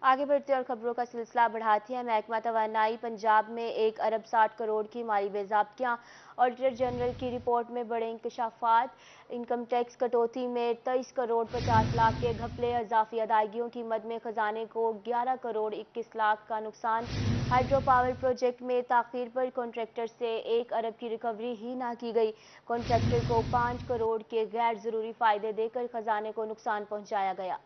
आगे बढ़ते और खबरों का सिलसिला बढ़ाते हैं। महकमा तवानाई पंजाब में 1 अरब 60 करोड़ की माली बेज़ाब्तियाँ। ऑडिटर जनरल की रिपोर्ट में बड़े इंकशाफात। इनकम टैक्स कटौती में 23 करोड़ 50 लाख के घपले। इजाफी अदायगियों की मद में खजाने को 11 करोड़ 21 लाख का नुकसान। हाइड्रो पावर प्रोजेक्ट में ताखीर पर कॉन्ट्रैक्टर से 1 अरब की रिकवरी ही ना की गई। कॉन्ट्रैक्टर को 5 करोड़ के गैर ज़रूरी फ़ायदे देकर खजाने को नुकसान पहुँचाया गया।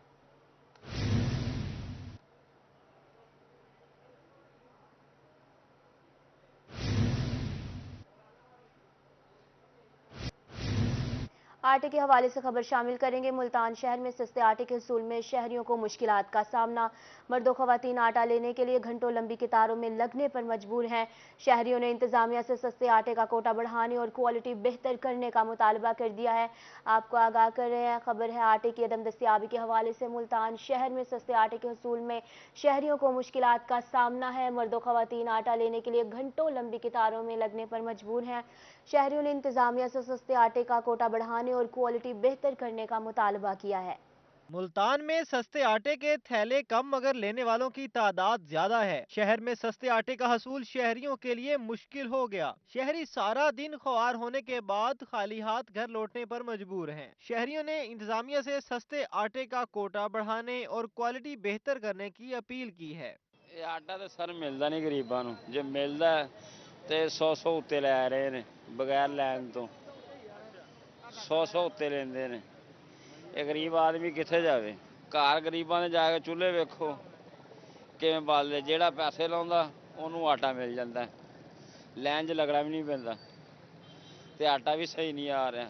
आटे के हवाले से खबर शामिल करेंगे। मुल्तान शहर में सस्ते आटे के हसूल में शहरियों को मुश्किलात का सामना। मर्दों ख़वातीन आटा लेने के लिए घंटों लंबी कतारों में लगने पर मजबूर हैं। शहरियों ने इंतजामिया से सस्ते आटे का कोटा बढ़ाने और क्वालिटी बेहतर करने का मुतालबा कर दिया है। आपको आगाह कर रहे हैं, खबर है आटे की अदम दस्तियाबी के हवाले से। मुल्तान शहर में सस्ते आटे के हसूल में शहरियों को मुश्किलात का सामना है। मर्दों ख़वातीन आटा लेने के लिए घंटों लंबी कतारों में लगने पर मजबूर हैं। शहरियों ने इंतजामिया से सस्ते आटे का कोटा बढ़ाने और क्वालिटी बेहतर करने का मुतालबा किया है। मुल्तान में सस्ते आटे के थैले कम मगर लेने वालों की तादाद ज्यादा है। शहर में सस्ते आटे का हसूल शहरियों के लिए मुश्किल हो गया। शहरी सारा दिन ख्वार होने के बाद खाली हाथ घर लौटने पर मजबूर हैं। शहरियों ने इंतजामिया से सस्ते आटे का कोटा बढ़ाने और क्वालिटी बेहतर करने की अपील की है। ये आटा तो सर मिलता नहीं गरीबां नूं, जे मिलता तो 100 उत्ते लै रहे ने, बगैर लैन तो 100 उत्ते लेंदे ने। ਇਹ ਗਰੀਬ ਆਦਮੀ ਕਿੱਥੇ ਜਾਵੇ? ਘਰ ਗਰੀਬਾਂ ਦੇ ਜਾ ਕੇ ਚੁੱਲ੍ਹੇ ਵੇਖੋ ਕਿਵੇਂ ਬਾਲਦੇ। ਜਿਹੜਾ ਪੈਸੇ ਲਾਉਂਦਾ ਉਹਨੂੰ ਆਟਾ ਮਿਲ ਜਾਂਦਾ, ਲਾਈਨ 'ਚ ਲੱਗਣਾ ਵੀ ਨਹੀਂ ਪੈਂਦਾ ਤੇ ਆਟਾ ਵੀ ਸਹੀ ਨਹੀਂ ਆ ਰਿਹਾ।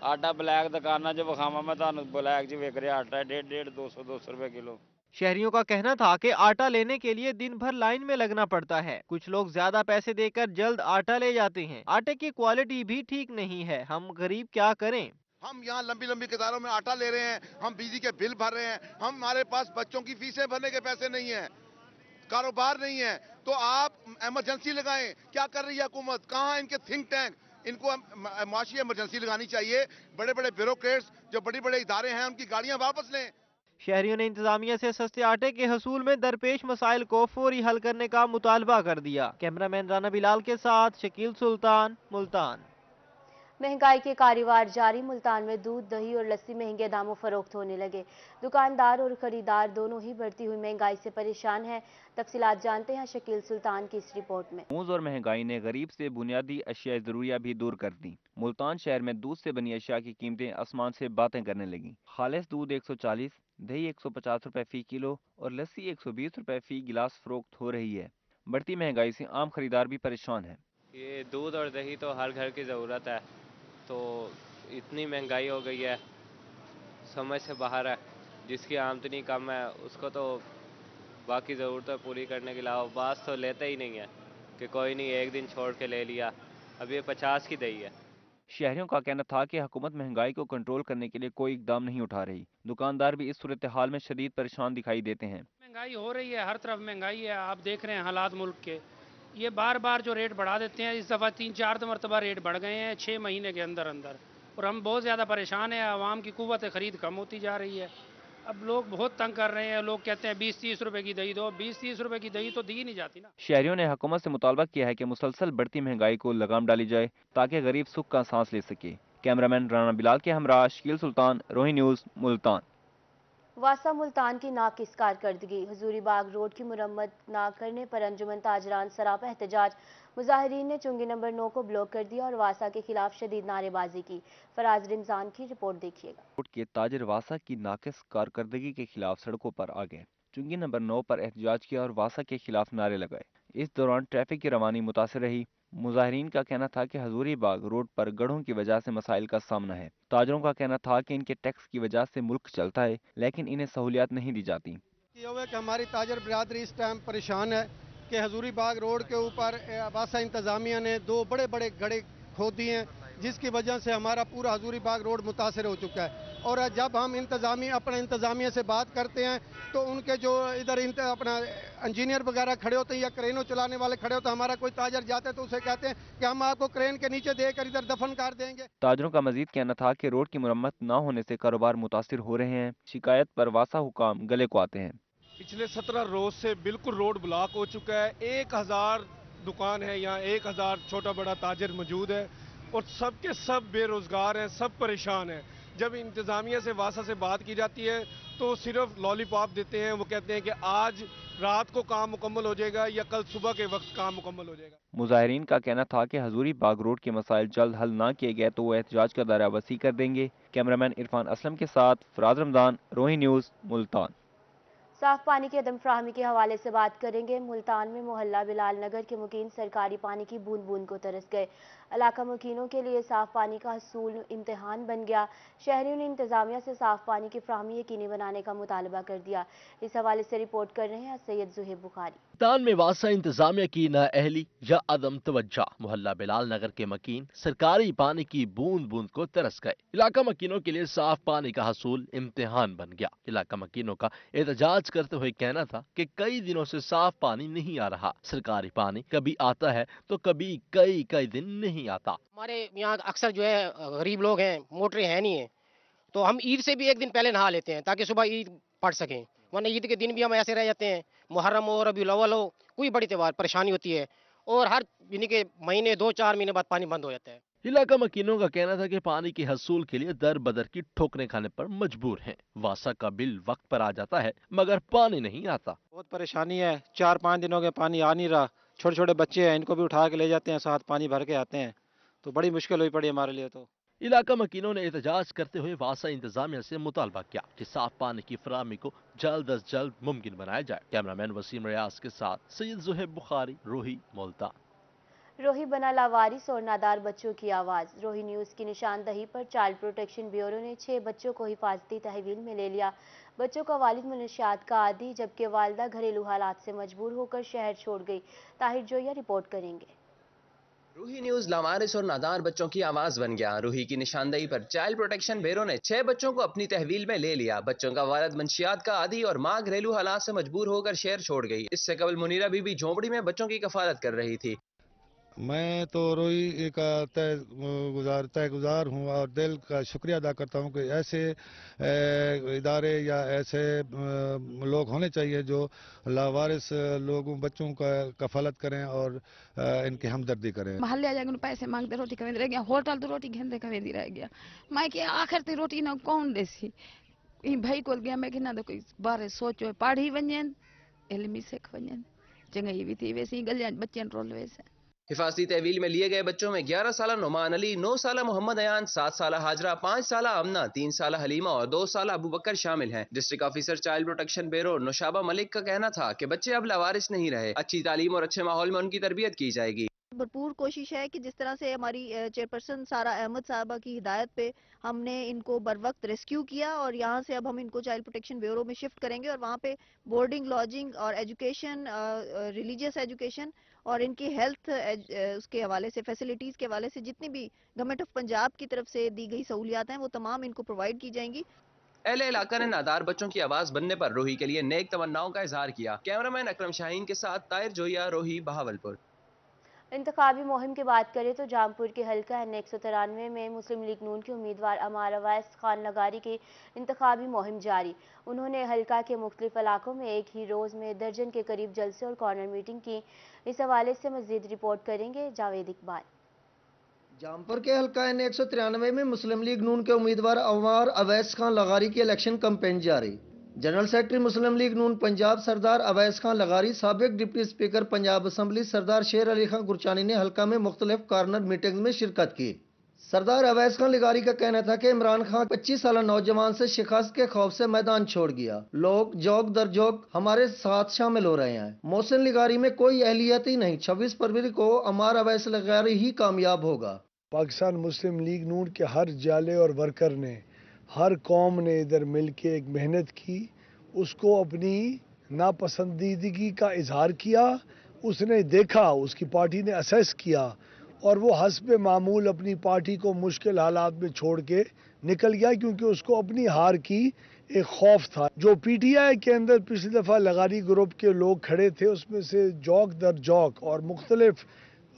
ਆਟਾ ਬਲੈਕ ਦੁਕਾਨਾਂ 'ਚ ਵਿਖਾਵਾਂ ਮੈਂ ਤੁਹਾਨੂੰ, ਬਲੈਕ 'ਚ ਵਿਕ ਰਿਹਾ ਆਟਾ 150 200 रुपए किलो। शहरियों का कहना था कि आटा लेने के लिए दिन भर लाइन में लगना पड़ता है। कुछ लोग ज्यादा पैसे देकर जल्द आटा ले जाते हैं। आटे की क्वालिटी भी ठीक नहीं है। हम गरीब क्या करें? हम यहाँ लंबी लंबी कतारों में आटा ले रहे हैं, हम बिजली के बिल भर रहे हैं, हमारे पास बच्चों की फीसें भरने के पैसे नहीं है, कारोबार नहीं है। तो आप इमरजेंसी लगाएं। क्या कर रही है हुकूमत? कहाँ इनके थिंक टैंक? इनको माशी इमरजेंसी लगानी चाहिए। बड़े बड़े ब्यूरोक्रेट्स जो बड़े बड़े इदारे हैं उनकी गाड़ियां वापस लें। शहरियों ने इंतजामिया से सस्ते आटे के हसूल में दरपेश मसाइल को फौरी हल करने का मुतालबा कर दिया। कैमरामैन राना बिलाल के साथ शकील सुल्तान, मुल्तान। महंगाई के कारोबार जारी। मुल्तान में दूध, दही और लस्सी महंगे दामों फरोख्त होने लगे। दुकानदार और खरीदार दोनों ही बढ़ती हुई महंगाई से परेशान हैं। तफसीलात जानते हैं शकील सुल्तान की इस रिपोर्ट में। मूज और महंगाई ने गरीब से बुनियादी अशिया ज़रूरिया भी दूर कर दी। मुल्तान शहर में दूध से बनी अशिया की कीमतें आसमान से बातें करने लगी। खालिस दूध 140, दही 150 रुपए फी किलो और लस्सी 120 रुपए फी गिलास फरोख्त हो रही है। बढ़ती महंगाई से आम खरीदार भी परेशान है। ये दूध और दही तो हर घर की ज़रूरत है, तो इतनी महंगाई हो गई है, समझ से बाहर है। जिसकी आमदनी कम है उसको तो बाकी ज़रूरतें पूरी करने के अलावा बास तो लेते ही नहीं है कि कोई नहीं एक दिन छोड़ के ले लिया। अब ये 50 की दही है। शहरियों का कहना था कि हुकूमत महंगाई को कंट्रोल करने के लिए कोई इकदाम नहीं उठा रही। दुकानदार भी इस सूरत हाल में शदीद परेशान दिखाई देते हैं। महंगाई हो रही है, हर तरफ महंगाई है। आप देख रहे हैं हालात मुल्क के। ये बार बार जो रेट बढ़ा देते हैं, इस दफ़ा 3-4 मरतबा रेट बढ़ गए हैं 6 महीने के अंदर अंदर, और हम बहुत ज़्यादा परेशान हैं। आवाम की कुव्वत ख़रीद कम होती जा रही है। अब लोग बहुत तंग कर रहे हैं। लोग कहते हैं 20-30 रुपए की दही दो। 20-30 रुपए की दही तो दी नहीं जाती ना। शहरियों ने हुकूमत से मुतालबा किया है कि मुसलसल बढ़ती महंगाई को लगाम डाली जाए ताकि गरीब सुख का सांस ले सके। कैमरामैन राना बिलाल के हमरा शकील सुल्तान, रोही न्यूज़, मुल्तान। वासा मुल्तान की नाकिस कारकर्दगी। हजूरी बाग रोड की मुरम्मत न करने पर अंजुमन ताजरान सरापा एहतजाज। मुजाहिरीन ने चुंगी नंबर 9 को ब्लॉक कर दिया और वासा के खिलाफ शदीद नारेबाजी की। फराज रमजान की रिपोर्ट देखिएगा। रोड के ताजर वासा की नाकिस कारकर्दगी के खिलाफ सड़कों पर आ गए। चुंगी नंबर 9 पर एहतजाज किया और वासा के खिलाफ नारे लगाए। इस दौरान ट्रैफिक की रवानी मुतासर रही। मुजाहिरीन का कहना था कि हजूरी बाग रोड पर गढ़ों की वजह से मसाइल का सामना है। ताजरों का कहना था कि इनके टैक्स की वजह से मुल्क चलता है, लेकिन इन्हें सहूलियात नहीं दी जाती। कि हमारी ताजर बिरादरी इस टाइम परेशान है कि हजूरी बाग रोड के ऊपर वासा इंतजामिया ने 2 बड़े बड़े गड्ढे खोद दिए हैं, जिसकी वजह से हमारा पूरा हजूरी बाग रोड मुतासर हो चुका है। और जब हम अपने इंतजामिया से बात करते हैं तो उनके जो इधर अपना इंजीनियर वगैरह खड़े होते हैं या क्रेनों चलाने वाले खड़े होते हैं, हमारा कोई ताजर जाते हैं तो उसे कहते हैं कि हम आपको क्रेन के नीचे देकर इधर दफन कर देंगे। ताजरों का मजीद कहना था कि रोड की मुरम्मत न होने से कारोबार मुतासिर हो रहे हैं। शिकायत पर वासा हुकाम गले को आते हैं। पिछले 17 रोज से बिल्कुल रोड ब्लॉक हो चुका है। 1000 दुकान है यहाँ, 1000 छोटा बड़ा ताजर मौजूद है और सबके सब बेरोजगार हैं, सब परेशान हैं। जब इंतजामिया से वासा से बात की जाती है तो सिर्फ लॉलीपॉप देते हैं। वो कहते हैं कि आज रात को काम मुकम्मल हो जाएगा या कल सुबह के वक्त काम मुकम्मल हो जाएगा। मुजाहिरीन का कहना था कि हजूरी बाग रोड के मसाइल जल्द हल ना किए गए तो वो एहतजाज का दायरा वसी कर देंगे। कैमरामैन इरफान असलम के साथ फराज रमजान, रोही न्यूज़, मुल्तान। साफ पानी की अदम फ्राहमी के हवाले से बात करेंगे। मुल्तान में मोहल्ला बिलाल नगर के मुकीन सरकारी पानी की बूंद बूंद को तरस गए। इलाका मुकीनों के लिए साफ पानी का हसूल इम्तिहान बन गया। शहरियों ने इंतजामिया से साफ पानी की फ्राहमी यकीनी बनाने का मुतालबा कर दिया। इस हवाले से रिपोर्ट कर रहे हैं सैयद जुहेब बुखारी। मुल्तान में वासा इंतजामिया की नाअहली या अदम तवज्जा, मोहल्ला बिलाल नगर के मकीन सरकारी पानी की बूंद बूंद को तरस गए। इलाका मकीनों के लिए साफ पानी का हसूल इम्तिहान बन गया। इलाका मकीनों का एहतजाज करते हुए कहना था कि कई दिनों से साफ पानी नहीं आ रहा। सरकारी पानी कभी आता है तो कभी कई दिन नहीं आता। हमारे यहाँ अक्सर जो है गरीब लोग हैं, मोटरें हैं नहीं है, तो हम ईद से भी एक दिन पहले नहा लेते हैं ताकि सुबह ईद पढ़ सकें, वरना ईद के दिन भी हम ऐसे रह जाते हैं। मुहर्रम हो, रबीउल अव्वल हो, कोई बड़ी त्योहार परेशानी होती है और हर यानी के महीने 2-4 महीने बाद पानी बंद हो जाता है। इलाका मकीनों का कहना था कि पानी के हसूल के लिए दर बदर की ठोकरें खाने पर मजबूर हैं। वासा का बिल वक्त पर आ जाता है मगर पानी नहीं आता। बहुत परेशानी है, 4-5 दिनों के पानी आ नहीं रहा। छोटे छोटे बच्चे हैं, इनको भी उठा के ले जाते हैं, साथ पानी भर के आते हैं, तो बड़ी मुश्किल हुई पड़ी हमारे लिए। तो इलाका मकीनों ने एहतजाज करते हुए वासा इंतजामिया से मुतालबा किया कि साफ पानी की फराहमी को जल्द अज जल्द मुमकिन बनाया जाए। कैमरामैन वसीम रियाज के साथ सैयद जुहेब बुखारी, रोही, मुल्तान। रोही बना लावारिस और नादार बच्चों की आवाज़। रोही न्यूज़ की निशानदही पर चाइल्ड प्रोटेक्शन ब्यूरो ने 6 बच्चों को हिफाजती तहवील में ले लिया। बच्चों का वालिद मनशियात का आदी जबकि वालदा घरेलू हालात से मजबूर होकर शहर छोड़ गई। ताहिर जोया रिपोर्ट करेंगे। रूही न्यूज़ लावारिस और नादार बच्चों की आवाज बन गया। रूही की निशानदेही पर चाइल्ड प्रोटेक्शन ब्यूरो ने 6 बच्चों को अपनी तहवील में ले लिया। बच्चों का वालिद मंशियात का आदी और मां घरेलू हालात से मजबूर होकर शहर छोड़ गई। इससे कबल मुनीरा बीबी झोंपड़ी में बच्चों की कफालत कर रही थी। मैं तो रोही का तय गुजार हूँ और दिल का शुक्रिया अदा करता हूँ कि ऐसे इदारे या ऐसे लोग होने चाहिए जो लावारिस लोगों बच्चों का कफालत करें और इनकी हमदर्दी करें। महल्ले आ जाएंगे पैसे मांगते रोटी कवेंदी रह गया, होटल तो रोटी घेंदे कवेंदी रह गया। मैं कि आखिर ते रोटी ना कौन देसी भाई को गया। मैं कि ना तो कोई बारे सोचो पढ़ी वञन इल्मी सिख वञन चंगाई भी थी वैसे गलियां बच्चन रोल वैसे। हिफाजती तहवील में लिए गए बच्चों में 11 साल नुमान अली, 9 साल मोहम्मद अयान, 7 साल हाजरा, 5 साल अमना, 3 साल हलीमा और 2 साल अबू बकर शामिल हैं। District officer child protection bureau Naushaba Malik का कहना था कि बच्चे अब लावारिस नहीं रहे। अच्छी तालीम और अच्छे माहौल में उनकी तरबियत की जाएगी। भरपूर कोशिश है कि जिस तरह से हमारी चेयरपर्सन सारा अहमद साहबा की हिदायत पे हमने इनको बर वक्त रेस्क्यू किया और यहाँ से अब हम इनको चाइल्ड प्रोटेक्शन ब्यूरो में शिफ्ट करेंगे और वहाँ पे बोर्डिंग, लॉजिंग और एजुकेशन, रिलीजियस एजुकेशन और इनकी हेल्थ उसके हवाले से, फैसिलिटीज़ के हवाले से जितनी भी गवर्नमेंट ऑफ पंजाब की तरफ से दी गई सहूलियात हैं वो तमाम इनको प्रोवाइड की जाएंगी। अहले इलाका ने नादार बच्चों की आवाज बनने पर रोही के लिए नेक तमन्नाओं का इजहार किया। कैमरामैन अकरम शाहीन के साथ ताहिर जोया, रोही, बहावलपुर। इंतखाबी मुहिम की बात करें तो जामपुर के हल्का N193 में मुस्लिम लीग नून के उम्मीदवार अमार अवैस खान लगारी की इंतखाबी मुहिम जारी। उन्होंने हल्का के मुख्तलिफ इलाकों में एक ही रोज़ में दर्जन के करीब जलसे और कॉर्नर मीटिंग की। इस हवाले से मजीद रिपोर्ट करेंगे जावेद इकबाल। जामपुर के हल्का N193 में मुस्लिम लीग नून के उम्मीदवार अमार अवैस खान लगारी की इलेक्शन कैंपेन जारी। जनरल सेक्रेटरी मुस्लिम लीग नून पंजाब सरदार अवैस खान लगारी, साबिक डिप्टी स्पीकर पंजाब असम्बली सरदार शेर अली खान गुरचानी ने हल्का में मुख्तलिफ कॉर्नर मीटिंग में शिरकत की। सरदार अवैस खान लगारी का कहना था कि इमरान खान 25 साल नौजवान से शिकस्त के खौफ से मैदान छोड़ गया। लोग जोक दर जोक हमारे साथ शामिल हो रहे हैं। मोहसिन लगारी में कोई अहलियत ही नहीं। 26 फरवरी को अमार अवैस लगारी ही कामयाब होगा। पाकिस्तान मुस्लिम लीग नून के हर जाले और वर्कर ने, हर कौम ने इधर मिल के एक मेहनत की, उसको अपनी नापसंदीदगी का इजहार किया। उसने देखा, उसकी पार्टी ने असेस किया और वो हस्ब मामूल अपनी पार्टी को मुश्किल हालात में छोड़ के निकल गया क्योंकि उसको अपनी हार की एक खौफ था। जो पीटीआई के अंदर पिछली दफ़ा लगारी ग्रुप के लोग खड़े थे उसमें से जौक दर जौक और मुख्तलिफ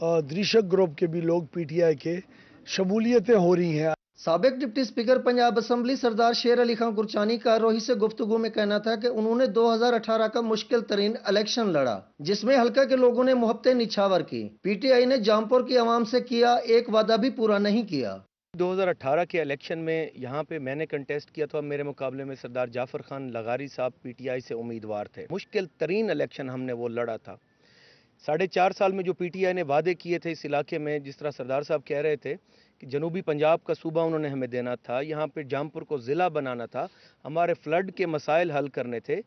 दृशक ग्रुप के भी लोग पीटीआई के शमूलियतें हो रही हैं। साबिक डिप्टी स्पीकर पंजाब असम्बली सरदार शेर अली खान गुरचानी का रोही से गुफ्तगू में कहना था कि उन्होंने 2018 का मुश्किल तरीन इलेक्शन लड़ा, जिसमें हल्का के लोगों ने मोहब्बतें निछावर की। पीटीआई ने जामपुर की आवाम से किया एक वादा भी पूरा नहीं किया। 2018 के इलेक्शन में यहाँ पे मैंने कंटेस्ट किया था, मेरे मुकाबले में सरदार जाफर खान लगारी साहब पीटीआई से उम्मीदवार थे। मुश्किल तरीन इलेक्शन हमने वो लड़ा था। 4.5 साल में जो पीटीआई ने वादे किए थे इस इलाके में, जिस तरह सरदार साहब कह रहे थे कि जनूबी पंजाब का सूबा उन्होंने हमें देना था, यहाँ पे जामपुर को ज़िला बनाना था, हमारे फ्लड के मसाइल हल करने थे,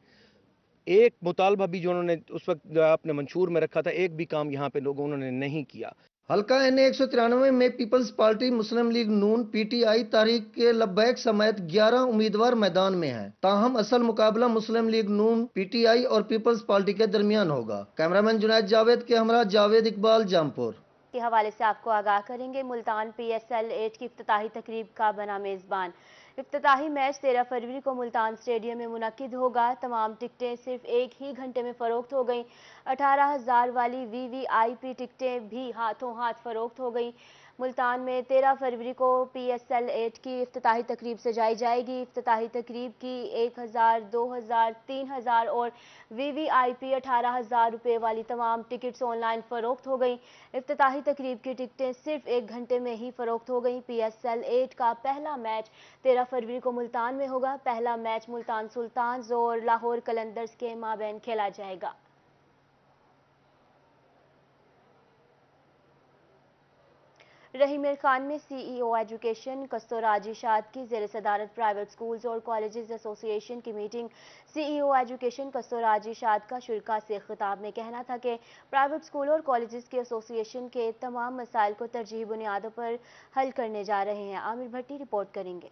एक मुतालबा भी जो उन्होंने उस वक्त अपने मंशूर में रखा था, एक भी काम यहाँ पे लोगों उन्होंने नहीं किया। हल्का NA 193 में पीपल्स पार्टी, मुस्लिम लीग नून, पीटीआई, तारीख के लब्बैक समेत 11 उम्मीदवार मैदान में हैं। ताहम असल मुकाबला मुस्लिम लीग नून, पीटीआई और पीपल्स पार्टी के दरमियान होगा। कैमरामैन जुनैद जावेद के हमरा जावेद इकबाल, जामपुर। के हवाले से आपको आगाह करेंगे। मुल्तान PSL 8 की इफ्तिताही तकरीब का बना मेज़बान। इफ्तिताही मैच 13 फरवरी को मुल्तान स्टेडियम में मुनक्किद होगा। तमाम टिकटें सिर्फ एक ही घंटे में फरोख्त हो गईं। 18,000 वाली VVIP टिकटें भी हाथों हाथ फरोख्त हो गईं। मुल्तान में 13 फरवरी को PSL 8 की इफ्तिताही तकरीब सजाई जाएगी। इफ्तिताही तकरीब की 1,000, 2,000, 3,000 और VVIP 18,000 रुपये वाली तमाम टिकट्स ऑनलाइन फरोख्त हो गई। इफ्तिताही तकरीब की टिकटें सिर्फ एक घंटे में ही फरोख्त हो गई। PSL 8 का पहला मैच 13 फरवरी को मुल्तान में होगा। पहला मैच मुल्तान सुल्तान्स और लाहौर कलंदर्स के माबैन खेला जाएगा। रहीम मीर खान में CEO एजुकेशन कस्तूराजी शाद की ज़ेर सदारत प्राइवेट स्कूल्स और कॉलेजेस एसोसिएशन की मीटिंग। CEO एजुकेशन कस्तूराजी शाद का शुरा से खिताब में कहना था कि प्राइवेट स्कूल और कॉलेजेस के एसोसिएशन के तमाम मसाइल को तरजीही बुनियादों पर हल करने जा रहे हैं। आमिर भट्टी रिपोर्ट करेंगे।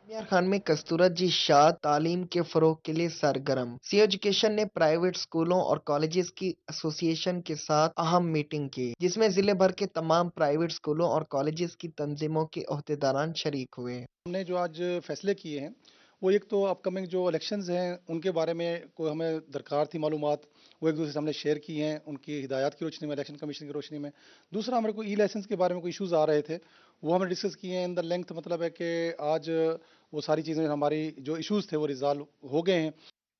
मीर खान में कस्तूराजी शाद तालीम के फरोग के लिए सरगर्म। CEO एजुकेशन ने प्राइवेट स्कूलों और कॉलेजेस की एसोसिएशन के साथ अहम मीटिंग की, जिसमें जिले भर के तमाम प्राइवेट स्कूलों और कॉलेजेस की तंजीमों के ओहदेदारान शरीक हुए। हमने जो आज फैसले किए हैं वो एक तो अपकमिंग जो इलेक्शंस हैं उनके बारे में कोई हमें दरकार थी मालूमात, वो एक दूसरे से हमने शेयर की हैं उनकी हिदायत की रोशनी में, इलेक्शन कमीशन की रोशनी में। दूसरा हमारे को ई-लाइसेंस के बारे में कोई इश्यूज़ आ रहे थे, वो हमने डिस्कस किए हैं इन द लेंथ। मतलब है कि आज वो सारी चीज़ें हमारी जो इश्यूज़ थे वो रिजॉल्व हो गए हैं।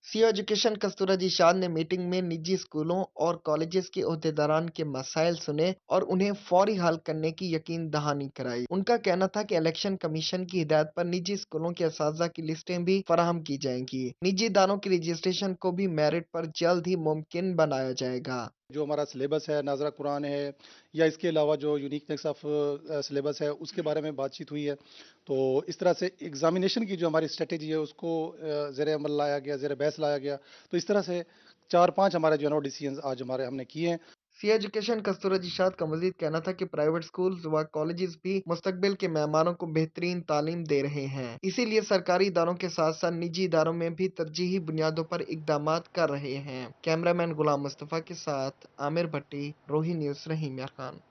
CEO एजुकेशन कस्तूराजी शाद ने मीटिंग में निजी स्कूलों और कॉलेजेस के ओहदेदारान के मसाइल सुने और उन्हें फौरी हल करने की यकीन दहानी कराई। उनका कहना था कि इलेक्शन कमीशन की हिदायत पर निजी स्कूलों के असातिज़ा की लिस्टें भी फराहम की जाएंगी। निजी इदारों की रजिस्ट्रेशन को भी मेरिट पर जल्द ही मुमकिन बनाया जाएगा। जो हमारा सिलेबस है, नाज़रा कुरान है, या इसके अलावा जो यूनिकनेस ऑफ सिलेबस है उसके बारे में बातचीत हुई है। तो इस तरह से एग्जामिनेशन की जो हमारी स्ट्रेटेजी है उसको ज़ेर अमल लाया गया, ज़ेर बहस लाया गया। तो इस तरह से 4-5 हमारे जो है डिसीजन आज हमने किए हैं। CEO एजुकेशन कस्तूराजी शाद का मजीद कहना था कि प्राइवेट स्कूल्स व कॉलेजेस भी मुस्तकबिल के मेहमानों को बेहतरीन तालीम दे रहे हैं, इसीलिए सरकारी इदारों के साथ साथ निजी इदारों में भी तरजीही बुनियादों पर इकदामात कर रहे हैं। कैमरामैन गुलाम मुस्तफ़ा के साथ आमिर भट्टी, रोही न्यूज़, रहीम मीर खान।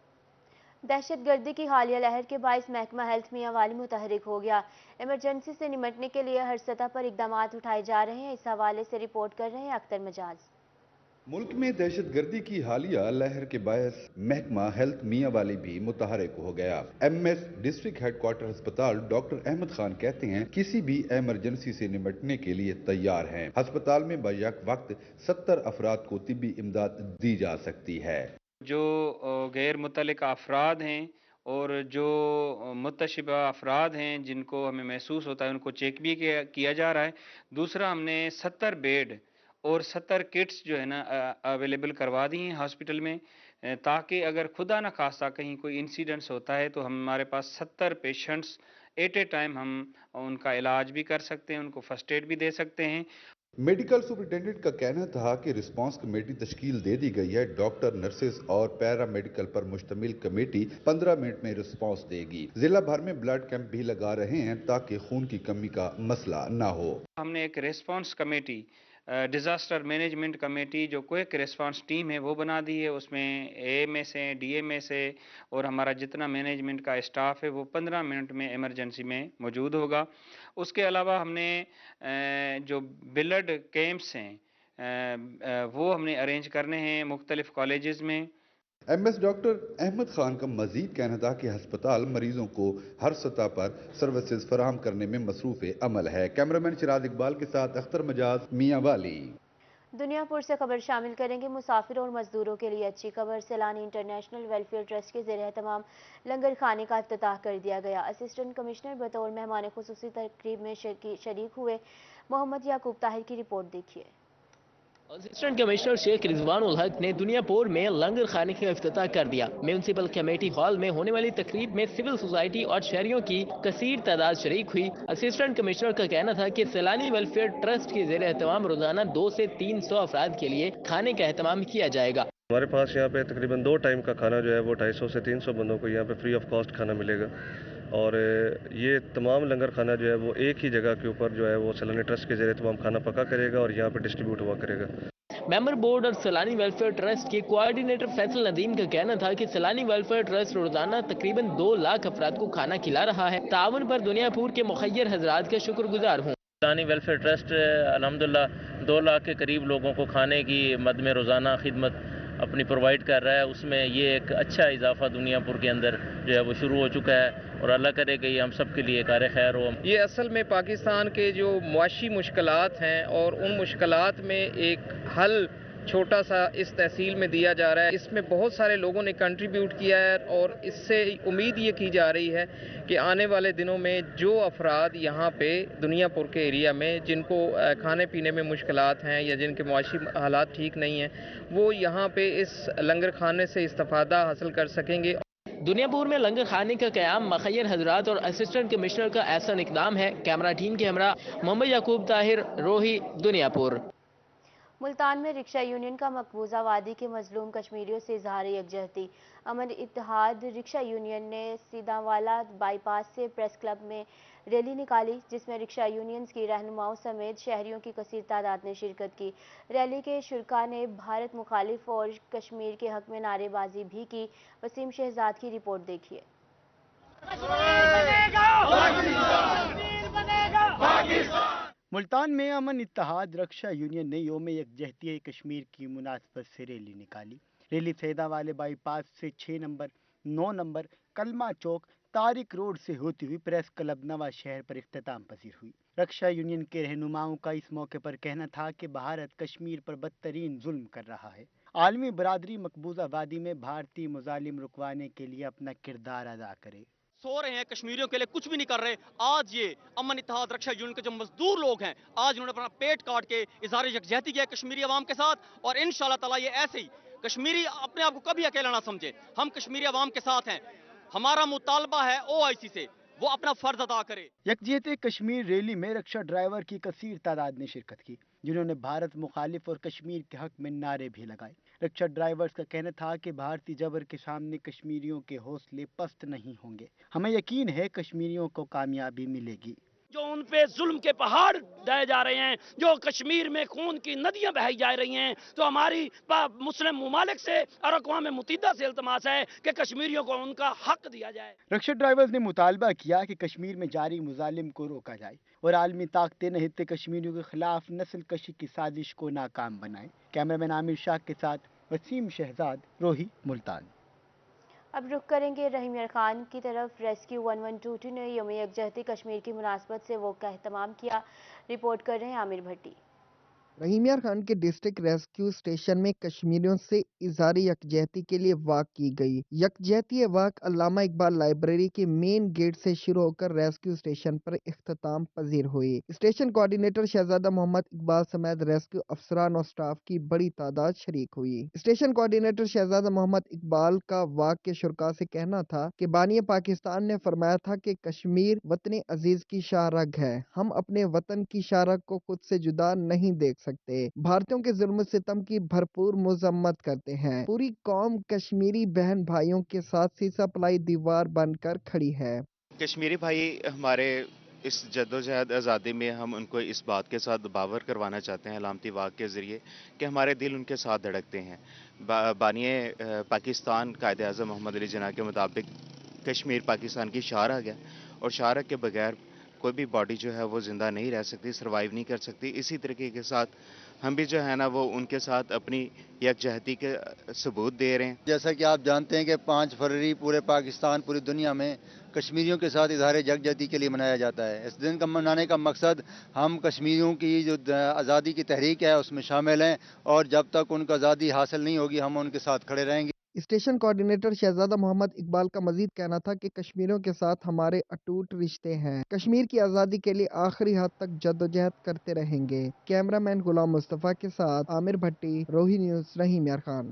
दहशतगर्दी की हालिया लहर के बायस महकमा हेल्थ मियां वाली मुतहरिक हो गया। इमरजेंसी से निपटने के लिए हर सतह पर इकदामात उठाए जा रहे हैं। इस हवाले से रिपोर्ट कर रहे हैं अख्तर मजाज। मुल्क में दहशतगर्दी की हालिया लहर के बायस महकमा हेल्थ मियां वाली भी मुतहरिक हो गया। MS डिस्ट्रिक्ट हेडक्वार्टर अस्पताल डॉक्टर अहमद खान कहते हैं किसी भी इमरजेंसी से निपटने के लिए तैयार हैं। अस्पताल में बैक वक्त 70 अफराद को तिब्बी इमदाद दी जा सकती है। जो गैर मुतल्लिका अफराद हैं और जो मुतशिबा अफराद हैं जिनको हमें महसूस होता है उनको चेक भी किया जा रहा है। दूसरा, हमने 70 बेड और 70 किट्स जो है ना अवेलेबल करवा दी हैं हॉस्पिटल में, ताकि अगर खुदा न खास्ता कहीं कोई इंसिडेंट्स होता है तो हमारे पास 70 पेशेंट्स एट ए टाइम हम उनका इलाज भी कर सकते हैं, उनको फर्स्ट एड भी दे सकते हैं। मेडिकल सुपरिटेंडेंट का कहना था कि रिस्पांस कमेटी तश्कील दे दी गई है। डॉक्टर, नर्सेस और पैरा मेडिकल पर मुश्तमिल कमेटी 15 मिनट में रिस्पांस देगी। जिला भर में ब्लड कैंप भी लगा रहे हैं ताकि खून की कमी का मसला ना हो। हमने एक response committee, disaster management committee जो क्विक रिस्पांस टीम है वो बना दी है। उसमें AMS है, DMS है और हमारा जितना मैनेजमेंट का स्टाफ है वो 15 मिनट में इमरजेंसी में मौजूद होगा। उसके अलावा हमने जो ब्लड कैंप्स हैं वो हमने अरेंज करने हैं मुख्तलिफ कॉलेजेस में। MS डॉक्टर अहमद खान का मजीद कहना था कि हस्पताल मरीजों को हर सतह पर सर्विसेज फराहम करने में मसरूफ अमल है। कैमरामैन चिराग इकबाल के साथ अख्तर मजाज, मियां वाली। दुनियापुर से खबर शामिल करेंगे। मुसाफिरों और मजदूरों के लिए अच्छी खबर। सैलानी इंटरनेशनल वेलफेयर ट्रस्ट के ज़ेरे एहतमाम लंगर खाने का इफ्तिताह कर दिया गया। असिस्टेंट कमिश्नर बतौर मेहमान खुसूसी तकरीब में शरीक हुए। मोहम्मद याकूब ताहिर की रिपोर्ट देखिए। असिस्टेंट कमिश्नर शेख रिजवान उल हक ने दुनियापुर में लंगर खाने का इफ्तिताह कर दिया। म्यूनसिपल कमेटी हॉल में होने वाली तकरीब में सिविल सोसाइटी और शहरियों की कसीर तादाद शरीक हुई। असिस्टेंट कमिश्नर का कहना था कि सैलानी वेलफेयर ट्रस्ट के ज़ेरे एहतमाम रोजाना 200 से 300 अफराद के लिए खाने का एहतमाम किया जाएगा। हमारे पास यहाँ पे तकरीबन 2 टाइम का खाना जो है वो 250 से 300 बंदों को यहाँ पे फ्री ऑफ कॉस्ट खाना मिलेगा। और ये तमाम लंगर खाना जो है वो एक ही जगह के ऊपर जो है वो सैलानी ट्रस्ट के ज़रिए तमाम खाना पका करेगा और यहाँ पे डिस्ट्रीब्यूट हुआ करेगा। मेंबर बोर्ड और सैलानी वेलफेयर ट्रस्ट के कोऑर्डिनेटर फैसल नदीम का कहना था कि सैलानी वेलफेयर ट्रस्ट रोजाना तकरीबन 2 लाख अफराद को खाना खिला रहा है। ताउन पर दुनियापुर के मुखय्यर हजरात का शुक्रगुजार हूँ। सैलानी वेलफेयर ट्रस्ट अल्हम्दुलिल्लाह 2 लाख के करीब लोगों को खाने की मद में रोजाना खिदमत अपनी प्रोवाइड कर रहा है। उसमें ये एक अच्छा इजाफा दुनियापुर के अंदर जो है वो शुरू हो चुका है और अल्लाह करे कि ये हम सब के लिए कार खैर हो। ये असल में पाकिस्तान के जो मुआशी मुश्किलात हैं और उन मुश्किलात में एक हल छोटा सा इस तहसील में दिया जा रहा है। इसमें बहुत सारे लोगों ने कंट्रीब्यूट किया है और इससे उम्मीद ये की जा रही है कि आने वाले दिनों में जो अफराद यहाँ पे दुनियापुर के एरिया में जिनको खाने पीने में मुश्किलात हैं या जिनके मुआशी हालात ठीक नहीं हैं, वो यहाँ पे इस लंगर खाने से इस्तेफादा हासिल कर सकेंगे। दुनियापुर में लंगर खाने का क़याम मुखय्यर हजरात और असिस्टेंट कमिश्नर का ऐसा इक़दाम है। कैमरा टीम के हमरा मोहम्मद याकूब ताहिर, रोही, दुनियापुर। मुल्तान में रिक्शा यूनियन का मकबूजा वादी के मजलूम कश्मीरियों से इजहार यकजहती। अमन इत्तेहाद रिक्शा यूनियन ने सीधावाला बाईपास से प्रेस क्लब में रैली निकाली, जिसमें रिक्शा यूनियंस की रहनुमाओं समेत शहरियों की कसीर तादाद ने शिरकत की। रैली के शुरका ने भारत मुखालिफ और कश्मीर के हक में नारेबाजी भी की। वसीम शहजाद की रिपोर्ट देखिए। मुल्तान में अमन इत्तेहाद रक्षा यूनियन ने योम यकजहती कश्मीर की मुनासबत से रैली निकाली। रैली सैदा वाले बाईपास से 6 नंबर, 9 नंबर, कलमा चौक, तारिक रोड से होती हुई प्रेस क्लब नवा शहर पर इख्तिताम पसीर हुई। रक्षा यूनियन के रहनुमाओं का इस मौके पर कहना था कि भारत कश्मीर पर बदतरीन जुल्म कर रहा है। आलमी बरादरी मकबूजा वादी में भारतीय मुजालिम रुकवाने के लिए अपना किरदार अदा करे। सो रहे हैं, कश्मीरियों के लिए कुछ भी नहीं कर रहे। आज ये अमन इत्तेहाद रक्षा यूनियन के जो मजदूर लोग हैं, आज उन्होंने अपना पेट काट के इज़हार यकजहती किया कश्मीरी अवाम के साथ, और इंशाल्लाह ताला ये ऐसे ही कश्मीरी अपने आप को कभी अकेला ना समझे। हम कश्मीरी अवाम के साथ हैं। हमारा मुतालबा है OIC से वो अपना फर्ज अदा करे। यकजहती कश्मीर रैली में रक्षा ड्राइवर की कसीर तादाद ने शिरकत की, जिन्होंने भारत मुखालिफ और कश्मीर के हक में नारे भी लगाए। रक्षा ड्राइवर्स का कहना था कि भारतीय जबर के सामने कश्मीरियों के हौसले पस्त नहीं होंगे। हमें यकीन है कश्मीरियों को कामयाबी मिलेगी। जो उन पे जुल्म के पहाड़ ढाए जा रहे हैं, जो कश्मीर में खून की नदियां बहाई जा रही हैं, तो हमारी मुस्लिम मुमालिक से और अक़वाम मुत्तहिदा से इल्तमास है कि कश्मीरियों को उनका हक दिया जाए। रक्षा ड्राइवर्स ने मुतालबा किया कि कश्मीर में जारी मुजालिम को रोका जाए और आलमी ताकतें निहित कश्मीरियों के खिलाफ नस्ल कशी की साजिश को नाकाम बनाए। कैमरामैन आमिर शाह के साथ वसीम शहजाद, रोही, मुल्तान। अब रुख करेंगे रहीम यार खान की तरफ। रेस्क्यू 1122 ने यौम यकजहती कश्मीर की मुनासबत से वोक का एहतमाम किया। रिपोर्ट कर रहे हैं आमिर भट्टी। रहीम यार खान के डिस्ट्रिक्ट रेस्क्यू स्टेशन में कश्मीरियों से इज़हार यकजहती के लिए वाक की गई। यकजहती वाक अल्लामा इकबाल लाइब्रेरी के मेन गेट से शुरू होकर रेस्क्यू स्टेशन पर इख्तिताम पजीर हुई। स्टेशन कोऑर्डिनेटर शहजादा मोहम्मद इकबाल समेत रेस्क्यू अफसरान और स्टाफ की बड़ी तादाद शरीक हुई। स्टेशन कोऑर्डिनेटर शहजादा मोहम्मद इकबाल का वाक के शुरका से कहना था कि बानी पाकिस्तान ने फरमाया था कि कश्मीर वतन अजीज की शाहरग है। हम अपने वतन की शाहरग को खुद से जुदा नहीं देख सकते। भारतीयों के जुल्म सितम की भरपूर मुजम्मत करते हैं। पूरी कौम कश्मीरी बहन भाइयों के साथ सीसा पलाई दीवार बनकर खड़ी है। कश्मीरी भाई हमारे इस जद्दोजहद आज़ादी में हम उनको इस बात के साथ बावर करवाना चाहते हैं अलामती वाक़ के ज़रिए कि हमारे दिल उनके साथ धड़कते हैं। बानिए पाकिस्तान कायदे आज़म मोहम्मद अली जिन्ना के मुताबिक कश्मीर पाकिस्तान की शाहरग है और शाहरग के बगैर कोई भी बॉडी जो है वो ज़िंदा नहीं रह सकती, सर्वाइव नहीं कर सकती। इसी तरीके के साथ हम भी जो है ना वो उनके साथ अपनी यकजहती के सबूत दे रहे हैं। जैसा कि आप जानते हैं कि 5 फरवरी पूरे पाकिस्तान, पूरी दुनिया में कश्मीरियों के साथ इजहार यकजहती के लिए मनाया जाता है। इस दिन का मनाने का मकसद हम कश्मीरियों की जो आज़ादी की तहरीक है उसमें शामिल हैं और जब तक उनको आज़ादी हासिल नहीं होगी हम उनके साथ खड़े रहेंगे। स्टेशन कोऑर्डिनेटर शहजादा मोहम्मद इकबाल का मजीद कहना था कि कश्मीरियों के साथ हमारे अटूट रिश्ते हैं। कश्मीर की आज़ादी के लिए आखिरी हद तक जद्दोजहद करते रहेंगे। कैमरामैन गुलाम मुस्तफ़ा के साथ आमिर भट्टी, रोही न्यूज़, रहीम यार खान।